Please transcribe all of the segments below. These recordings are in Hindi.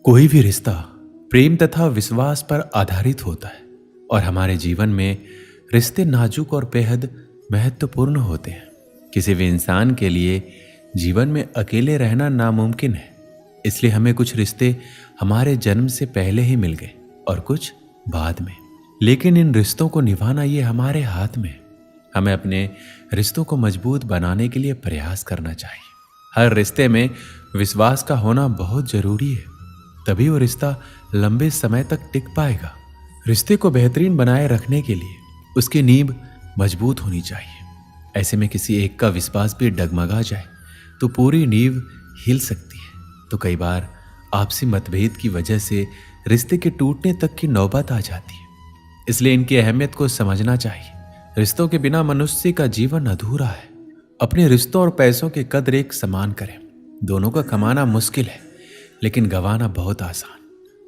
कोई भी रिश्ता प्रेम तथा विश्वास पर आधारित होता है और हमारे जीवन में रिश्ते नाजुक और बेहद महत्वपूर्ण होते हैं। किसी भी इंसान के लिए जीवन में अकेले रहना नामुमकिन है, इसलिए हमें कुछ रिश्ते हमारे जन्म से पहले ही मिल गए और कुछ बाद में। लेकिन इन रिश्तों को निभाना ये हमारे हाथ में है। हमें अपने रिश्तों को मजबूत बनाने के लिए प्रयास करना चाहिए। हर रिश्ते में विश्वास का होना बहुत जरूरी है, तभी वो रिश्ता लंबे समय तक टिक पाएगा। रिश्ते को बेहतरीन बनाए रखने के लिए उसकी नींव मजबूत होनी चाहिए। ऐसे में किसी एक का विश्वास भी डगमगा जाए तो पूरी नींव हिल सकती है। तो कई बार आपसी मतभेद की वजह से रिश्ते के टूटने तक की नौबत आ जाती है। इसलिए इनकी अहमियत को समझना चाहिए। रिश्तों के बिना मनुष्य का जीवन अधूरा है। अपने रिश्तों और पैसों की कदर एक समान करें। दोनों का कमाना मुश्किल है, लेकिन गंवाना बहुत आसान।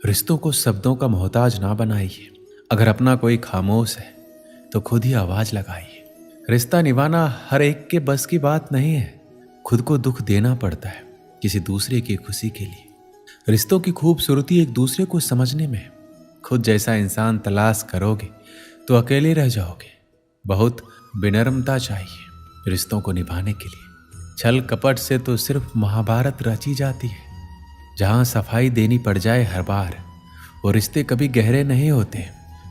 रिश्तों को शब्दों का मोहताज ना बनाइए। अगर अपना कोई खामोश है तो खुद ही आवाज लगाइए। रिश्ता निभाना हर एक के बस की बात नहीं है। खुद को दुख देना पड़ता है किसी दूसरे की खुशी के लिए। रिश्तों की खूबसूरती एक दूसरे को समझने में है। खुद जैसा इंसान तलाश करोगे तो अकेले रह जाओगे। बहुत विनम्रता चाहिए रिश्तों को निभाने के लिए। छल कपट से तो सिर्फ महाभारत रची जाती है। जहां सफाई देनी पड़ जाए हर बार, वो रिश्ते कभी गहरे नहीं होते।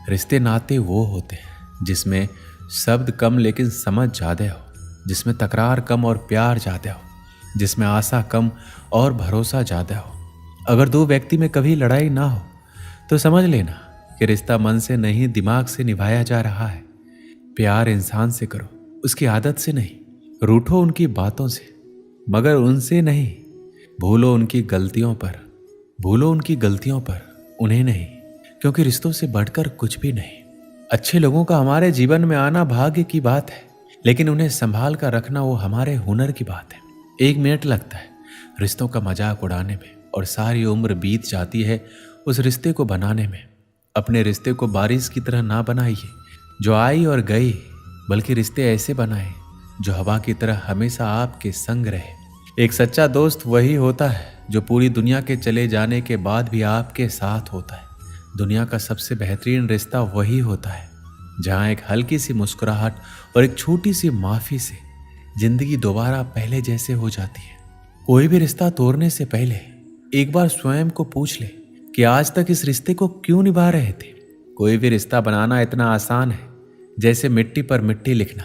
रिश्ते नाते वो होते हैं जिसमें शब्द कम लेकिन समझ ज्यादा हो, जिसमें तकरार कम और प्यार ज्यादा हो, जिसमें आशा कम और भरोसा ज्यादा हो। अगर दो व्यक्ति में कभी लड़ाई ना हो तो समझ लेना कि रिश्ता मन से नहीं दिमाग से निभाया जा रहा है। प्यार इंसान से करो, उसकी आदत से नहीं। रूठो उनकी बातों से, मगर उनसे नहीं। भूलो उनकी गलतियों पर, उन्हें नहीं, क्योंकि रिश्तों से बढ़कर कुछ भी नहीं। अच्छे लोगों का हमारे जीवन में आना भाग्य की बात है, लेकिन उन्हें संभाल कर रखना वो हमारे हुनर की बात है। 1 मिनट लगता है रिश्तों का मजाक उड़ाने में और सारी उम्र बीत जाती है उस रिश्ते को बनाने में। अपने रिश्ते को बारिश की तरह ना बनाइए जो आई और गई, बल्कि रिश्ते ऐसे बनाए जो हवा की तरह हमेशा आपके संग रहे। एक सच्चा दोस्त वही होता है जो पूरी दुनिया के चले जाने के बाद भी आपके साथ होता है। दुनिया का सबसे बेहतरीन रिश्ता वही होता है जहां एक हल्की सी मुस्कुराहट और एक छोटी सी माफी से जिंदगी दोबारा पहले जैसे हो जाती है। कोई भी रिश्ता तोड़ने से पहले एक बार स्वयं को पूछ ले कि आज तक इस रिश्ते को क्यों निभा रहे थे। कोई भी रिश्ता बनाना इतना आसान है जैसे मिट्टी पर मिट्टी लिखना,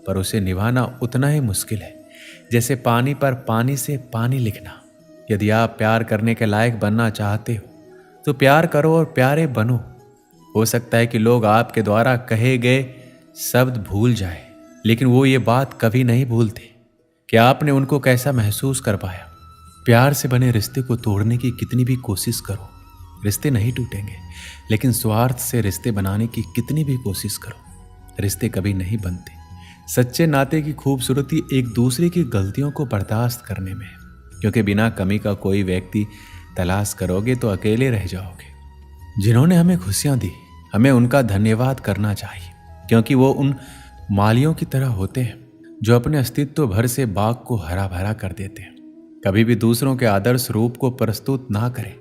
पर उसे निभाना उतना ही मुश्किल है जैसे पानी पर पानी से पानी लिखना। यदि आप प्यार करने के लायक बनना चाहते हो तो प्यार करो और प्यारे बनो। हो सकता है कि लोग आपके द्वारा कहे गए शब्द भूल जाए, लेकिन वो ये बात कभी नहीं भूलते कि आपने उनको कैसा महसूस कर पाया। प्यार से बने रिश्ते को तोड़ने की कितनी भी कोशिश करो, रिश्ते नहीं टूटेंगे, लेकिन स्वार्थ से रिश्ते बनाने की कितनी भी कोशिश करो, रिश्ते कभी नहीं बनते। सच्चे नाते की खूबसूरती एक दूसरे की गलतियों को बर्दाश्त करने में है, क्योंकि बिना कमी का कोई व्यक्ति तलाश करोगे तो अकेले रह जाओगे। जिन्होंने हमें खुशियां दी, हमें उनका धन्यवाद करना चाहिए, क्योंकि वो उन मालियों की तरह होते हैं जो अपने अस्तित्व भर से बाग को हरा भरा कर देते हैं। कभी भी दूसरों के आदर्श रूप को प्रस्तुत ना करें,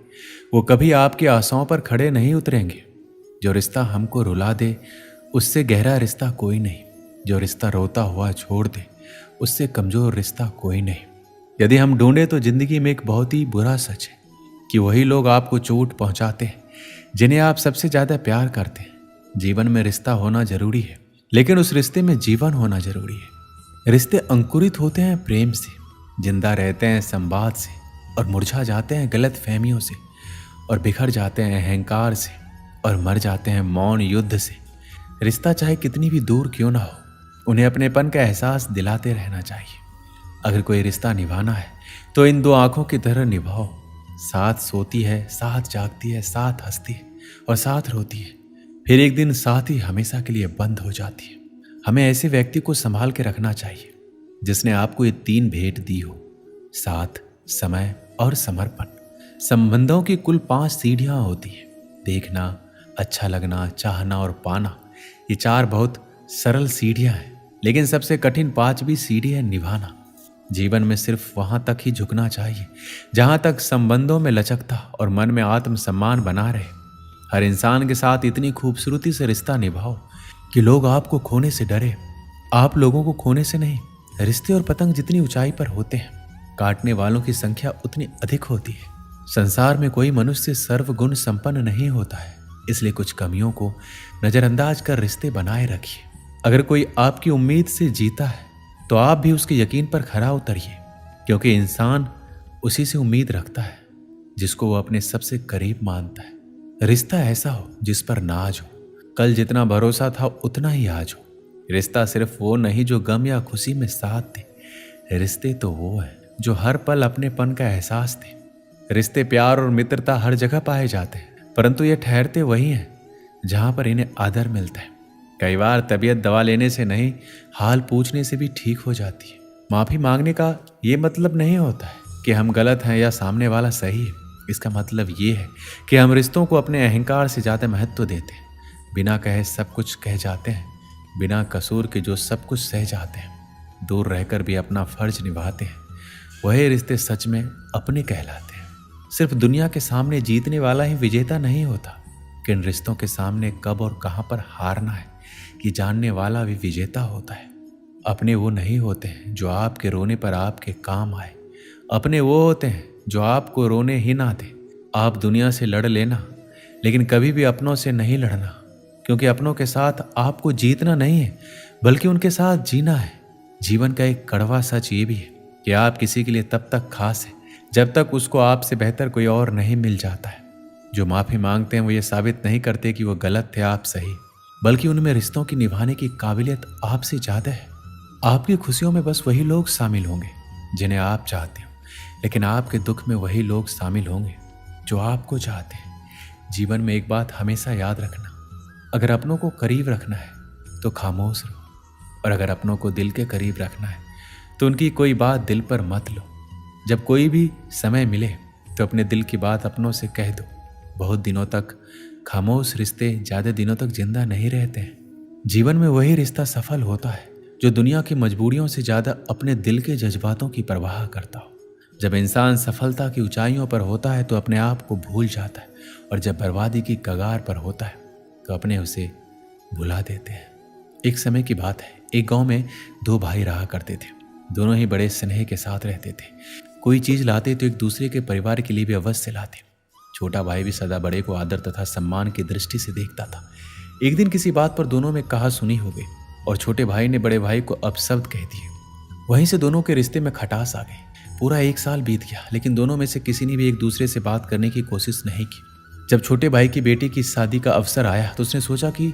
वो कभी आपकी आशाओं पर खड़े नहीं उतरेंगे। जो रिश्ता हमको रुला दे उससे गहरा रिश्ता कोई नहीं। जो रिश्ता रोता हुआ छोड़ दे उससे कमजोर रिश्ता कोई नहीं। यदि हम ढूंढे तो जिंदगी में एक बहुत ही बुरा सच है कि वही लोग आपको चोट पहुंचाते हैं जिन्हें आप सबसे ज्यादा प्यार करते हैं। जीवन में रिश्ता होना जरूरी है, लेकिन उस रिश्ते में जीवन होना जरूरी है। रिश्ते अंकुरित होते हैं प्रेम से, जिंदा रहते हैं संवाद से, और मुरझा जाते हैं गलत फहमियों से, और बिखर जाते हैं अहंकार से, और मर जाते हैं मौन युद्ध से। रिश्ता चाहे कितनी भी दूर क्यों ना हो, उन्हें अपनेपन का एहसास दिलाते रहना चाहिए। अगर कोई रिश्ता निभाना है तो इन 2 आंखों की तरह निभाओ। साथ सोती है, साथ जागती है, साथ हंसती है और साथ रोती है, फिर एक दिन साथ ही हमेशा के लिए बंद हो जाती है। हमें ऐसे व्यक्ति को संभाल के रखना चाहिए जिसने आपको ये 3 भेंट दी हो: साथ, समय और समर्पण। संबंधों की कुल 5 सीढ़ियां होती हैं: देखना, अच्छा लगना, चाहना और पाना। ये 4 बहुत सरल सीढ़ियां हैं, लेकिन सबसे कठिन 5वीं सीढ़ी है निभाना। जीवन में सिर्फ वहां तक ही झुकना चाहिए जहां तक संबंधों में लचकता और मन में आत्मसम्मान बना रहे। हर इंसान के साथ इतनी खूबसूरती से रिश्ता निभाओ कि लोग आपको खोने से डरे। आप लोगों को खोने से नहीं। रिश्ते और पतंग जितनी ऊंचाई पर होते हैं, काटने वालों की संख्या उतनी अधिक होती है। संसार में कोई मनुष्य सर्वगुण संपन्न नहीं होता है, इसलिए कुछ कमियों को नजरअंदाज कर रिश्ते बनाए रखिए। अगर कोई आपकी उम्मीद से जीता है तो आप भी उसके यकीन पर खरा उतरिए, क्योंकि इंसान उसी से उम्मीद रखता है जिसको वो अपने सबसे करीब मानता है। रिश्ता ऐसा हो जिस पर नाज हो, कल जितना भरोसा था उतना ही आज हो। रिश्ता सिर्फ वो नहीं जो गम या खुशी में साथ दे, रिश्ते तो वो है जो हर पल अपनेपन का एहसास दे। रिश्ते, प्यार और मित्रता हर जगह पाए जाते हैं, परंतु ये ठहरते वही हैं जहां पर इन्हें आदर मिलता है। कई बार तबीयत दवा लेने से नहीं, हाल पूछने से भी ठीक हो जाती है। माफी मांगने का ये मतलब नहीं होता है कि हम गलत हैं या सामने वाला सही है। इसका मतलब ये है कि हम रिश्तों को अपने अहंकार से ज्यादा महत्व देते हैं। बिना कहे सब कुछ कह जाते हैं, बिना कसूर के जो सब कुछ सह जाते हैं, दूर रहकर भी अपना फर्ज निभाते हैं, वही रिश्ते सच में अपने कहलाते हैं। सिर्फ दुनिया के सामने जीतने वाला ही विजेता नहीं होता, किन रिश्तों के सामने कब और कहां पर हारना है ये जानने वाला भी विजेता होता है। अपने वो नहीं होते हैं जो आपके रोने पर आपके काम आए, अपने वो होते हैं जो आपको रोने ही ना दे। आप दुनिया से लड़ लेना, लेकिन कभी भी अपनों से नहीं लड़ना, क्योंकि अपनों के साथ आपको जीतना नहीं है बल्कि उनके साथ जीना है। जीवन का एक कड़वा सच ये भी है कि आप किसी के लिए तब तक खास हैं जब तक उसको आपसे बेहतर कोई और नहीं मिल जाता है। जो माफी मांगते हैं वो ये साबित नहीं करते कि वो गलत थे, आप सही, बल्कि उनमें रिश्तों की निभाने की काबिलियत आपसे ज्यादा है। आपकी खुशियों में बस वही लोग शामिल होंगे जिन्हें आप चाहते हो, लेकिन आपके दुख में वही लोग शामिल होंगे जो आपको चाहते हैं। जीवन में एक बात हमेशा याद रखना, अगर अपनों को करीब रखना है तो खामोश रहो, और अगर अपनों को दिल के करीब रखना है तो उनकी कोई बात दिल पर मत लो। जब कोई भी समय मिले तो अपने दिल की बात अपनों से कह दो। बहुत दिनों तक खामोश रिश्ते ज्यादा दिनों तक जिंदा नहीं रहते हैं। जीवन में वही रिश्ता सफल होता है जो दुनिया की मजबूरियों से ज्यादा अपने दिल के जज्बातों की परवाह करता हो। जब इंसान सफलता की ऊंचाइयों पर होता है तो अपने आप को भूल जाता है, और जब बर्बादी की कगार पर होता है तो अपने उसे भुला देते हैं। एक समय की बात है, एक गांव में दो भाई रहा करते थे। दोनों ही बड़े स्नेह के साथ रहते थे। कोई चीज लाते तो एक दूसरे के परिवार के लिए भी अवश्य लाते। छोटा भाई भी सदा बड़े को आदर तथा सम्मान की दृष्टि से देखता था। एक दिन किसी बात पर दोनों में कहा सुनी हो गई और छोटे भाई ने बड़े भाई को अपशब्द कह दिए। वहीं से दोनों के रिश्ते में खटास आ गई। पूरा 1 साल बीत गया, लेकिन दोनों में से किसी ने भी एक दूसरे से बात करने की कोशिश नहीं की। जब छोटे भाई की बेटी की शादी का अवसर आया तो उसने सोचा कि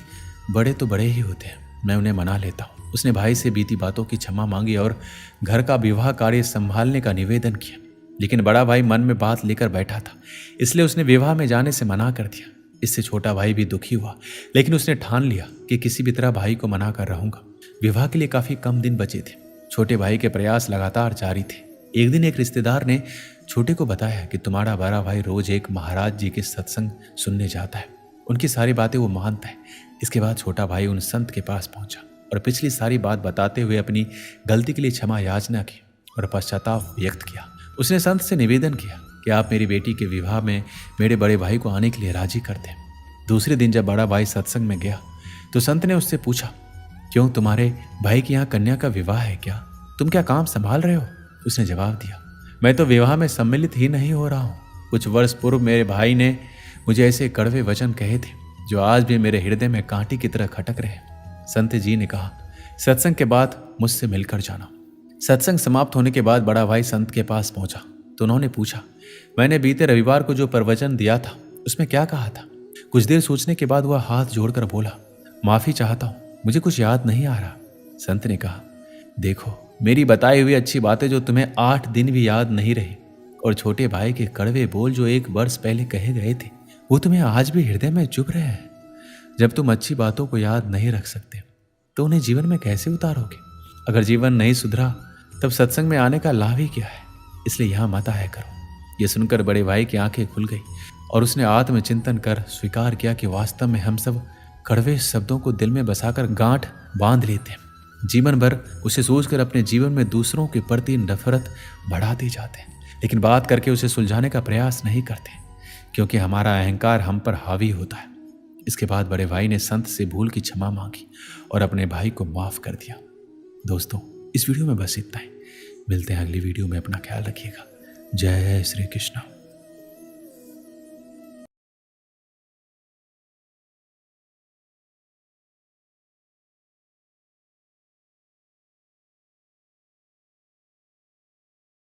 बड़े तो बड़े ही होते हैं, मैं उन्हें मना लेता हूँ। उसने भाई से बीती बातों की क्षमा मांगी और घर का विवाह कार्य संभालने का निवेदन किया। लेकिन बड़ा भाई मन में बात लेकर बैठा था, इसलिए उसने विवाह में जाने से मना कर दिया। इससे छोटा भाई भी दुखी हुआ, लेकिन उसने ठान लिया कि किसी भी तरह भाई को मना कर रहूंगा। विवाह के लिए काफी कम दिन बचे थे। छोटे भाई के प्रयास लगातार जारी थे। एक दिन एक रिश्तेदार ने छोटे को बताया कि तुम्हारा बड़ा भाई रोज एक महाराज जी के सत्संग सुनने जाता है, उनकी सारी बातें वो मानता है। इसके बाद छोटा भाई उन संत के पास पहुंचा और पिछली सारी बात बताते हुए अपनी गलती के लिए क्षमा याचना की और पश्चाताप व्यक्त किया। उसने संत से निवेदन किया कि आप मेरी बेटी के विवाह में मेरे बड़े भाई को आने के लिए राजी कर दें। दूसरे दिन जब बड़ा भाई सत्संग में गया तो संत ने उससे पूछा, क्यों, तुम्हारे भाई के यहाँ कन्या का विवाह है क्या? तुम क्या काम संभाल रहे हो? उसने जवाब दिया, मैं तो विवाह में सम्मिलित ही नहीं हो रहा हूँ। कुछ वर्ष पूर्व मेरे भाई ने मुझे ऐसे कड़वे वचन कहे थे जो आज भी मेरे हृदय में कांटे की तरह खटक रहे। संत जी ने कहा, सत्संग के बाद मुझसे मिलकर जाना। सत्संग समाप्त होने के बाद बड़ा भाई संत के पास पहुंचा तो उन्होंने पूछा, मैंने बीते रविवार को जो प्रवचन दिया था उसमें क्या कहा था? कुछ देर सोचने के बाद वह हाथ जोड़कर बोला, माफी चाहता हूं, मुझे कुछ याद नहीं आ रहा। संत ने कहा, देखो, मेरी बताई हुई अच्छी बातें जो तुम्हें 8 दिन भी याद नहीं रही, और छोटे भाई के कड़वे बोल जो 1 वर्ष पहले कहे गए थे वो तुम्हें आज भी हृदय में चुभ रहे हैं। जब तुम अच्छी बातों को याद नहीं रख सकते तो उन्हें जीवन में कैसे उतारोगे? अगर जीवन नहीं सुधरा तब सत्संग में आने का लाभ ही क्या है? इसलिए यहां मत आया करो। यह सुनकर बड़े भाई की आंखें खुल गई और उसने आत्मचिंतन कर स्वीकार किया कि वास्तव में हम सब कड़वे शब्दों को दिल में बसाकर गांठ बांध लेते हैं। जीवन भर उसे सोचकर अपने जीवन में दूसरों के प्रति नफरत बढ़ाते जाते हैं, लेकिन बात करके उसे सुलझाने का प्रयास नहीं करते, क्योंकि हमारा अहंकार हम पर हावी होता है। इसके बाद बड़े भाई ने संत से भूल की क्षमा मांगी और अपने भाई को माफ कर दिया। दोस्तों, इस वीडियो में बस इतना ही। मिलते हैं अगली वीडियो में। अपना ख्याल रखिएगा। जय श्री कृष्ण।